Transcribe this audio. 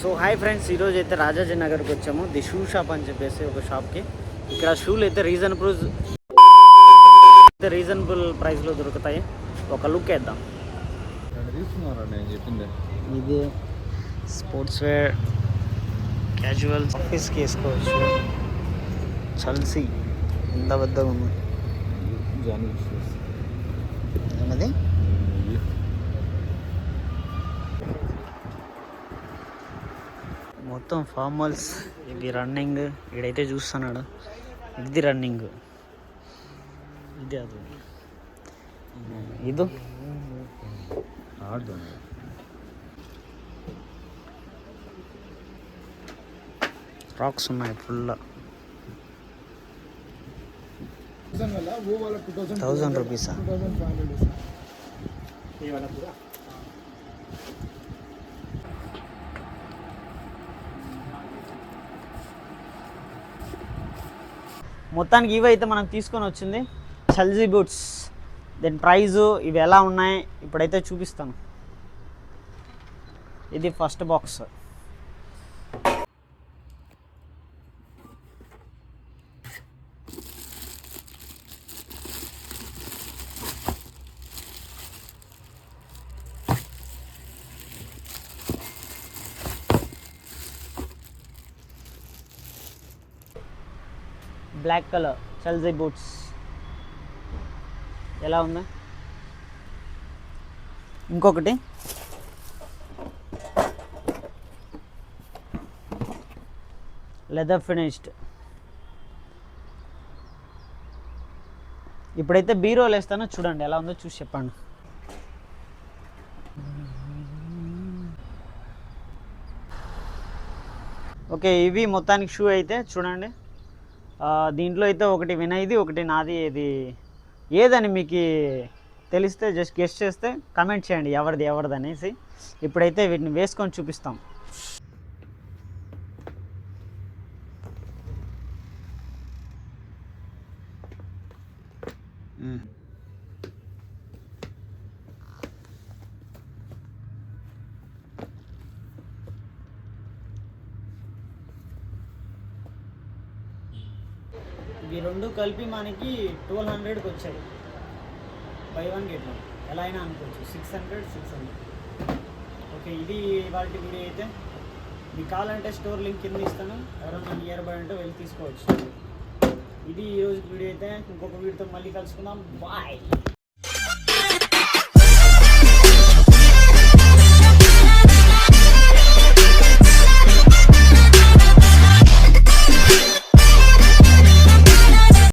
So hi friends, ఈరోజు అయితే రాజాజీ నగర్కి వచ్చాము. ది షూ షాప్ అని చెప్పేసి ఒక షాప్కి. ఇక్కడ షూలు అయితే రీజనబుల్ ప్రైస్లో దొరుకుతాయి. ఒక లుక్ వేద్దాం. ఇది స్పోర్ట్స్ వేర్, క్యాజువల్, ఆఫీస్కి వేసుకోవచ్చు. చల్సీ ఎంత పెద్దగా ఉంది. ఏమది మొత్తం ఫార్మల్స్. ఇది రన్నింగ్. ఇడైతే చూస్తున్నాడు, ఇది రన్నింగ్. ఇది అది ఇది రాక్స్ ఉన్నాయి ఫుల్. 1000 రూపీసా? మొత్తానికి ఇవైతే మనం తీసుకొని వచ్చింది చల్సీ బూట్స్. దీని ప్రైజు ఇవి ఎలా ఉన్నాయి ఇప్పుడైతే చూపిస్తాను. ఇది first box. Black colour Chelsea boots ఎలా ఉంది. ఇంకొకటి లెదర్ ఫినిష్డ్. ఇప్పుడైతే బీరోలు వేస్తానో చూడండి, ఎలా ఉందో చూసి చెప్పండి. ఓకే, ఇవి మొత్తానికి షూ అయితే చూడండి. దీంట్లో అయితే ఒకటి వినయ్ది, ఒకటి నాది. ఇది ఏదని మీకు తెలిస్తే జస్ట్ గెస్ట్ చేస్తే కమెంట్ చేయండి ఎవరిది అనేసి. ఇప్పుడైతే వీటిని వేసుకొని చూపిస్తాం. ఇవి రెండు కలిపి మనకి 1200కి వచ్చాయి. బై 1 గెట్ 1 ఎలా అయినా అనుకోవచ్చు. 600. ఓకే, ఇది ఇవాళ వీడియో అయితే. మీకు కావాలంటే స్టోర్ లింక్ కింద ఇస్తాను. ఎవరైనా నియర్ బై అంటే వెళ్ళి తీసుకోవచ్చు. ఇది ఈరోజు వీడియో అయితే. ఇంకొక వీడియోతో మళ్ళీ కలుసుకుందాం. బాయ్.